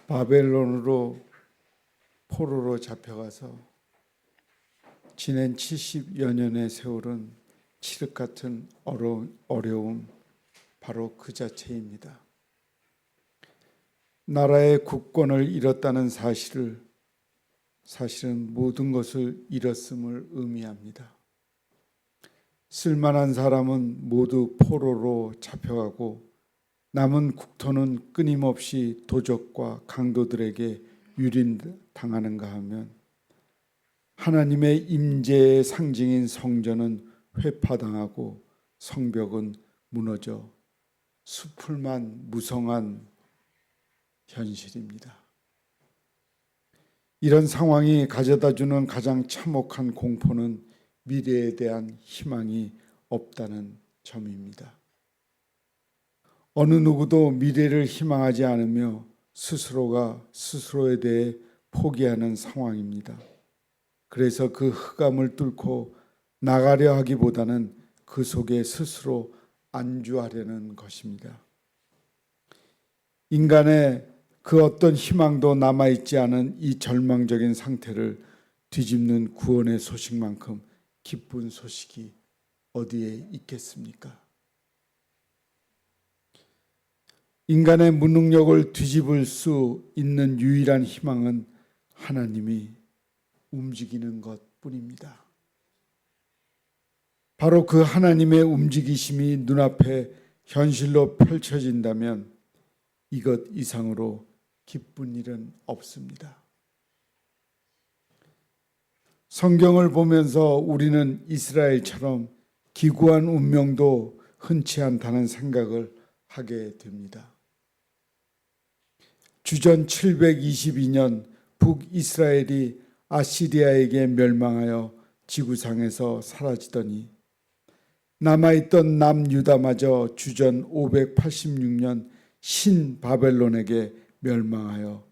바벨론으로 포로로 잡혀가서 지낸 70여 년의 세월은 칠흑 같은 어려움 바로 그 자체입니다. 나라의 국권을 잃었다는 사실은 모든 것을 잃었음을 의미합니다. 쓸만한 사람은 모두 포로로 잡혀가고 남은 국토는 끊임없이 도적과 강도들에게 유린당하는가 하면 하나님의 임재의 상징인 성전은 회파당하고 성벽은 무너져 수풀만 무성한 현실입니다. 이런 상황이 가져다주는 가장 참혹한 공포는 미래에 대한 희망이 없다는 점입니다. 어느 누구도 미래를 희망하지 않으며 스스로가 스스로에 대해 포기하는 상황입니다. 그래서 그 흑암을 뚫고 나가려 하기보다는 그 속에 스스로 안주하려는 것입니다. 인간의 그 어떤 희망도 남아있지 않은 이 절망적인 상태를 뒤집는 구원의 소식만큼 기쁜 소식이 어디에 있겠습니까? 인간의 무능력을 뒤집을 수 있는 유일한 희망은 하나님이 움직이는 것뿐입니다. 바로 그 하나님의 움직이심이 눈앞에 현실로 펼쳐진다면 이것 이상으로 기쁜 일은 없습니다. 성경을 보면서 우리는 이스라엘처럼 기구한 운명도 흔치 않다는 생각을 하게 됩니다. 주전 722년 북이스라엘이 아시리아에게 멸망하여 지구상에서 사라지더니 남아있던 남유다마저 주전 586년 신바벨론에게 멸망하여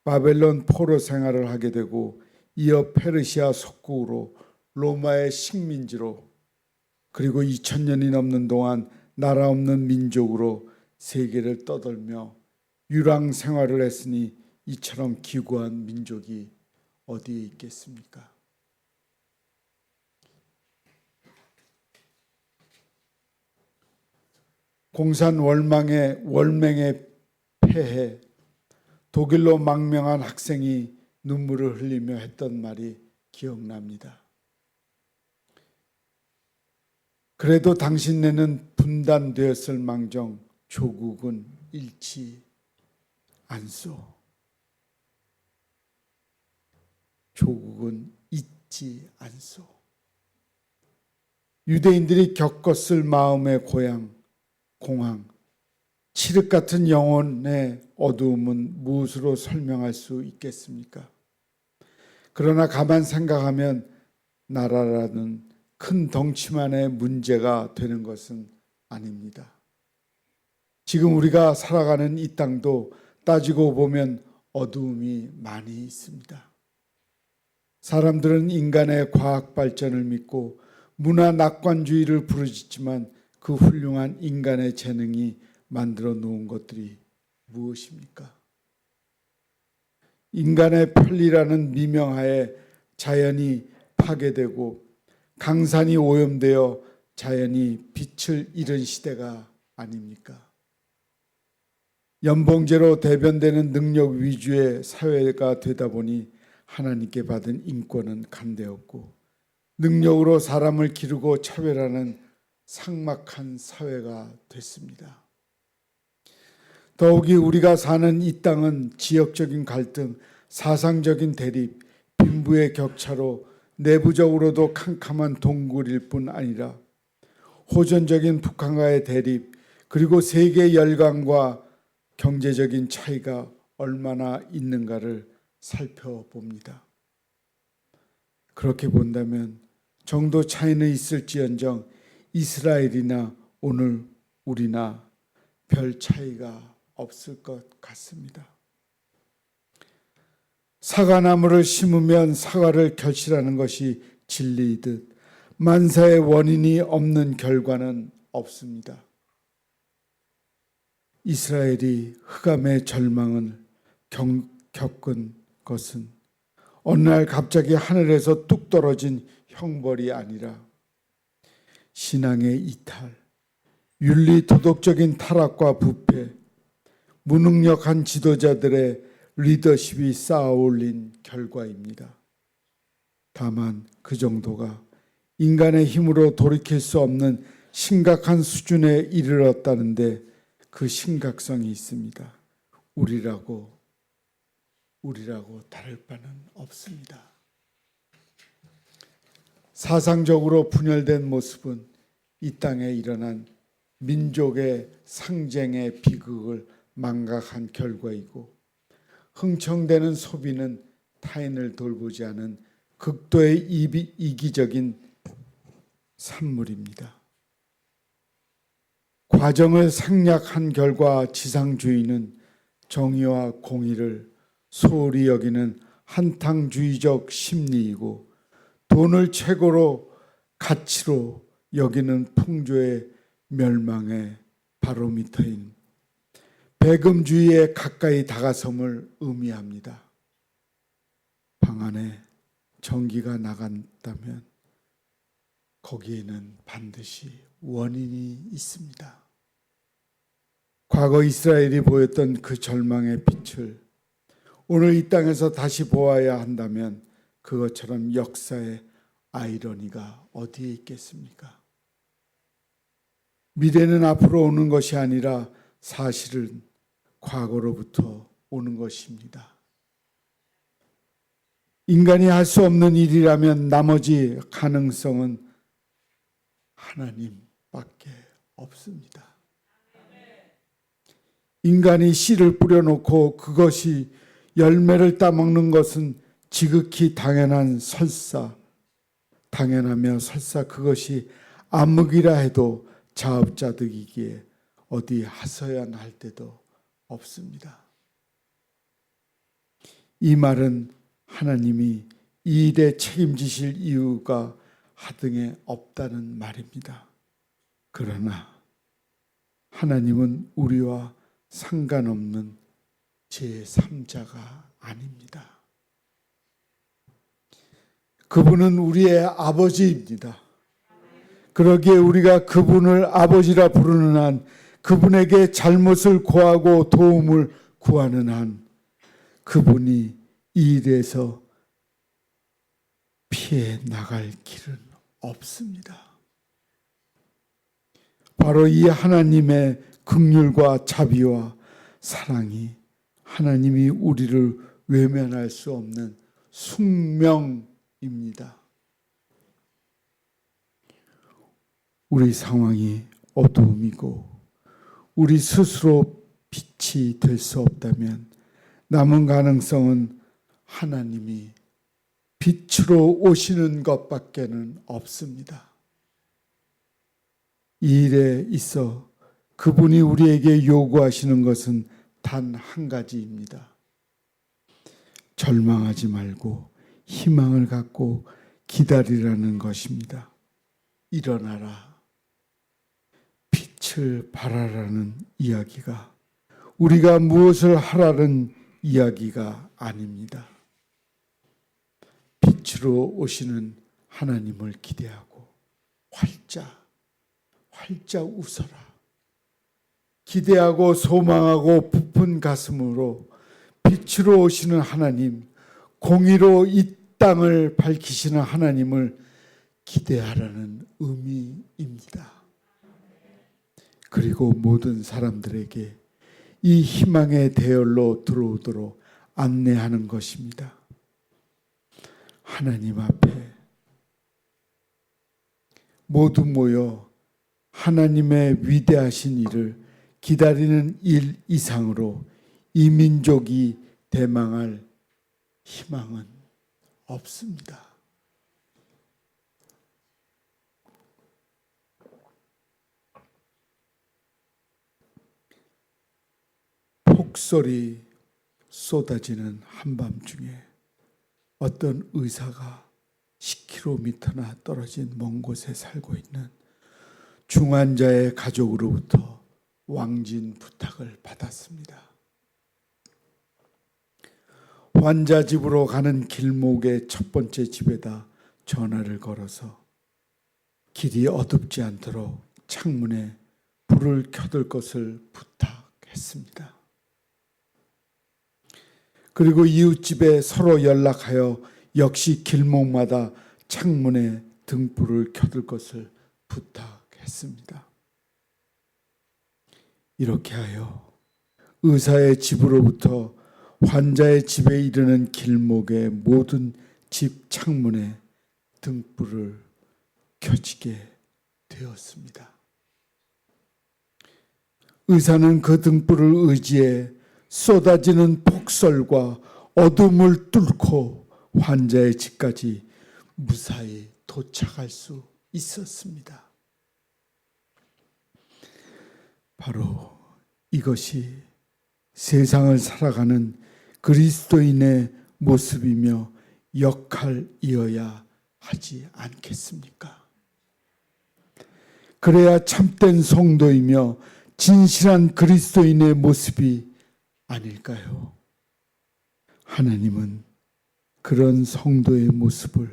바벨론 포로 생활을 하게 되고 이어 페르시아 속국으로 로마의 식민지로 그리고 2000년이 넘는 동안 나라 없는 민족으로 세계를 떠돌며 유랑 생활을 했으니 이처럼 기구한 민족이 어디에 있겠습니까? 공산 월맹의 폐해, 독일로 망명한 학생이 눈물을 흘리며 했던 말이 기억납니다. 그래도 당신네는 분단되었을 망정 조국은 잃지 않소. 조국은 잊지 않소. 유대인들이 겪었을 마음의 공황, 칠흑 같은 영혼의 어두움은 무엇으로 설명할 수 있겠습니까? 그러나 가만 생각하면 나라라는 큰 덩치만의 문제가 되는 것은 아닙니다. 지금 우리가 살아가는 이 땅도 따지고 보면 어두움이 많이 있습니다. 사람들은 인간의 과학 발전을 믿고 문화 낙관주의를 부르짖지만 그 훌륭한 인간의 재능이 만들어 놓은 것들이 무엇입니까? 인간의 편리라는 미명하에 자연이 파괴되고 강산이 오염되어 자연이 빛을 잃은 시대가 아닙니까? 연봉제로 대변되는 능력 위주의 사회가 되다 보니 하나님께 받은 인권은 간대없고 능력으로 사람을 기르고 차별하는 삭막한 사회가 됐습니다. 더욱이 우리가 사는 이 땅은 지역적인 갈등, 사상적인 대립, 빈부의 격차로 내부적으로도 캄캄한 동굴일 뿐 아니라 호전적인 북한과의 대립, 그리고 세계 열강과 경제적인 차이가 얼마나 있는가를 살펴봅니다. 그렇게 본다면 정도 차이는 있을지언정 이스라엘이나 오늘 우리나 별 차이가 없을 것 같습니다. 사과나무를 심으면 사과를 결실하는 것이 진리이듯 만사의 원인이 없는 결과는 없습니다. 이스라엘이 흑암의 절망을 겪은 것은 어느 날 갑자기 하늘에서 뚝 떨어진 형벌이 아니라 신앙의 이탈, 윤리 도덕적인 타락과 부패, 무능력한 지도자들의 리더십이 쌓아올린 결과입니다. 다만 그 정도가 인간의 힘으로 돌이킬 수 없는 심각한 수준에 이르렀다는데 그 심각성이 있습니다. 우리라고 다를 바는 없습니다. 사상적으로 분열된 모습은 이 땅에 일어난 민족의 상쟁의 비극을 망각한 결과이고, 흥청대는 소비는 타인을 돌보지 않은 극도의 이기적인 산물입니다. 과정을 생략한 결과 지상주의는 정의와 공의를 소홀히 여기는 한탕주의적 심리이고, 돈을 최고로 가치로 여기는 풍조의 멸망의 바로미터인 배금주의에 가까이 다가섬을 의미합니다. 방 안에 전기가 나간다면 거기에는 반드시 원인이 있습니다. 과거 이스라엘이 보였던 그 절망의 빛을 오늘 이 땅에서 다시 보아야 한다면 그것처럼 역사의 아이러니가 어디에 있겠습니까? 미래는 앞으로 오는 것이 아니라 사실은 과거로부터 오는 것입니다. 인간이 할 수 없는 일이라면 나머지 가능성은 하나님밖에 없습니다. 인간이 씨를 뿌려놓고 그것이 열매를 따먹는 것은 지극히 당연하며 설사 그것이 암흑이라 해도 자업자득이기에 어디 하소연할 데도 없습니다. 이 말은 하나님이 이 일에 책임지실 이유가 하등에 없다는 말입니다. 그러나 하나님은 우리와 상관없는 제3자가 아닙니다. 그분은 우리의 아버지입니다. 그러기에 우리가 그분을 아버지라 부르는 한, 그분에게 잘못을 고하고 도움을 구하는 한, 그분이 이 일에서 피해 나갈 길은 없습니다. 바로 이 하나님의 긍휼과 자비와 사랑이 하나님이 우리를 외면할 수 없는 숙명입니다. 우리 상황이 어두움이고 우리 스스로 빛이 될 수 없다면 남은 가능성은 하나님이 빛으로 오시는 것밖에는 없습니다. 이 일에 있어 그분이 우리에게 요구하시는 것은 단 한 가지입니다. 절망하지 말고 희망을 갖고 기다리라는 것입니다. 일어나라. 빛을 발하라는 이야기가 우리가 무엇을 하라는 이야기가 아닙니다. 빛으로 오시는 하나님을 기대하고 활짝 웃어라. 기대하고 소망하고 부푼 가슴으로 빛으로 오시는 하나님, 공의로 이 땅을 밝히시는 하나님을 기대하라는 의미입니다. 그리고 모든 사람들에게 이 희망의 대열로 들어오도록 안내하는 것입니다. 하나님 앞에 모두 모여 하나님의 위대하신 일을 기다리는 일 이상으로 이 민족이 대망할 희망은 없습니다. 폭설이 쏟아지는 한밤중에 어떤 의사가 10km나 떨어진 먼 곳에 살고 있는 중환자의 가족으로부터 왕진 부탁을 받았습니다. 환자 집으로 가는 길목의 첫 번째 집에다 전화를 걸어서 길이 어둡지 않도록 창문에 불을 켜둘 것을 부탁했습니다. 그리고 이웃집에 서로 연락하여 역시 길목마다 창문에 등불을 켜둘 것을 부탁했습니다. 이렇게 하여 의사의 집으로부터 환자의 집에 이르는 길목의 모든 집 창문에 등불을 켜지게 되었습니다. 의사는 그 등불을 의지해 쏟아지는 폭설과 어둠을 뚫고 환자의 집까지 무사히 도착할 수 있었습니다. 바로 이것이 세상을 살아가는 그리스도인의 모습이며 역할이어야 하지 않겠습니까? 그래야 참된 성도이며 진실한 그리스도인의 모습이 아닐까요? 하나님은 그런 성도의 모습을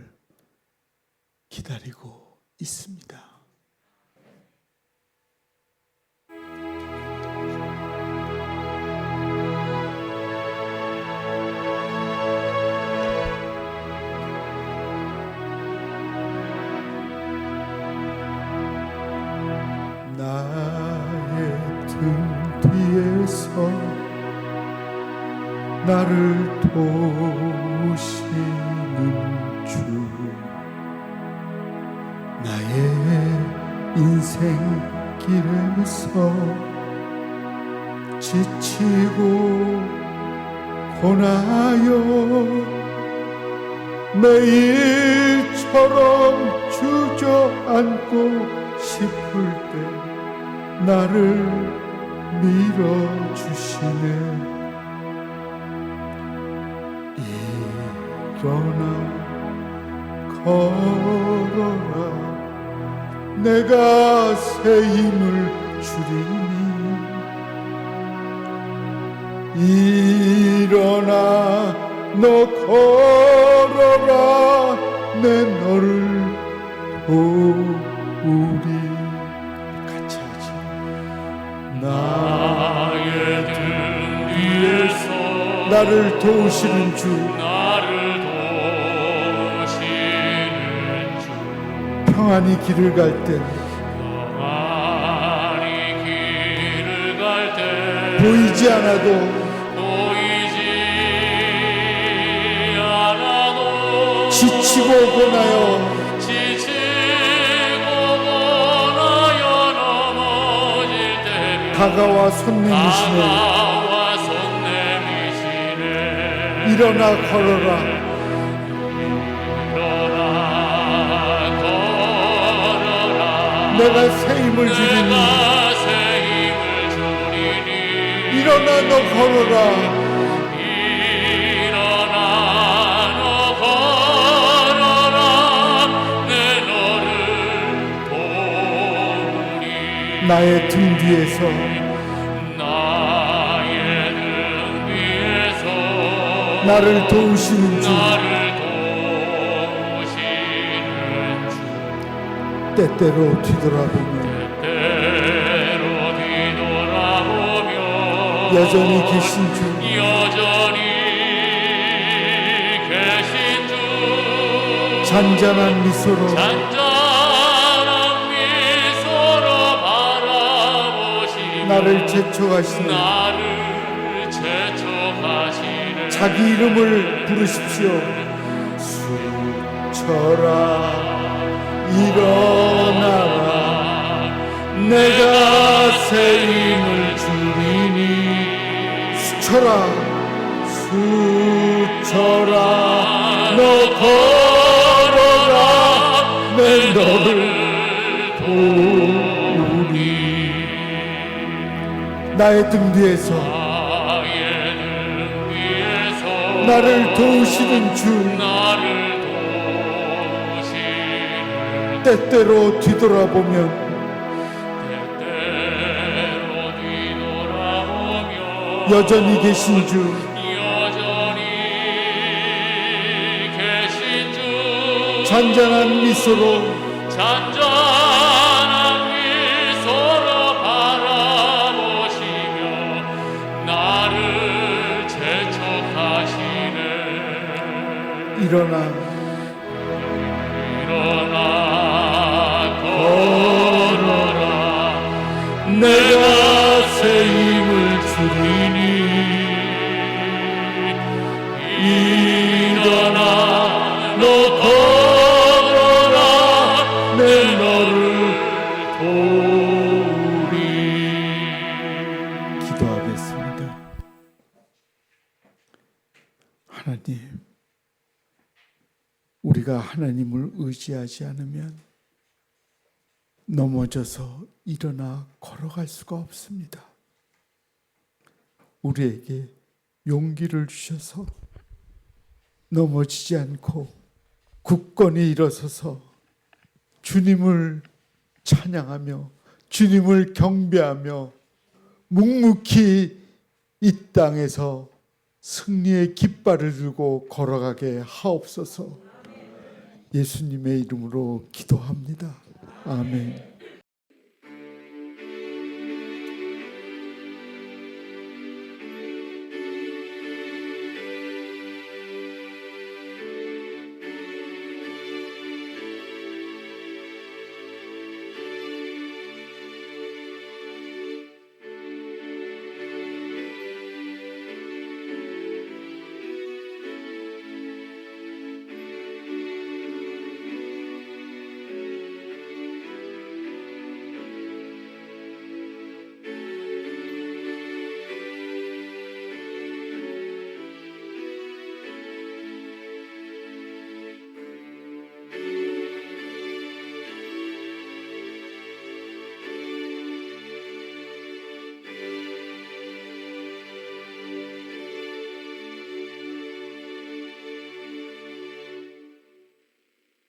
기다리고 있습니다. 나의 등 뒤에서 나를 도우시는 주, 나의 인생길에서 지치고 고나여 매일처럼 주저앉고 싶을 때 나를 밀어주시네. 일어나 걸어라, 내가 새 힘을 주리니. 일어나 너 걸어라, 내 너를 도우리. 같이 하지. 나의 등 뒤에서 나를 도우시는 주, 평안히 길을 갈 때 보이지 않아도 지치고 고나여 넘어질 때 다가와 손 내미시네. 일어나 걸어라, 내가 새 힘을 주리니. 일어나 너 걸어라, 내 너를 도우리. 나의 등 뒤에서 나를 도우시는 주, 때때로 뒤돌아보며 여전히 계신 주, 잔잔한 미소로 나를 제촉하시네. 자기 이름을 부르십시오. 수철아 일어나라, 내가 새 힘을 주리니. 수철아 수철아 너 걸어라, 내 너를 도우리. 나의 등 뒤에서 나를 도우시는 주, 때때로 뒤돌아보면 여전히 계신 주, 잔잔한 미소로 바라보시며 나를 재촉하시네. 일어나 걸어라. 내가 새 힘을 주리니. 일어나 너 걸어라. 내 너를 도우리. 기도하겠습니다. 하나님, 우리가 하나님을 의지하지 않으면 넘어져서 일어나 걸어갈 수가 없습니다. 우리에게 용기를 주셔서 넘어지지 않고 굳건히 일어서서 주님을 찬양하며 주님을 경배하며 묵묵히 이 땅에서 승리의 깃발을 들고 걸어가게 하옵소서. 예수님의 이름으로 기도합니다. 아멘.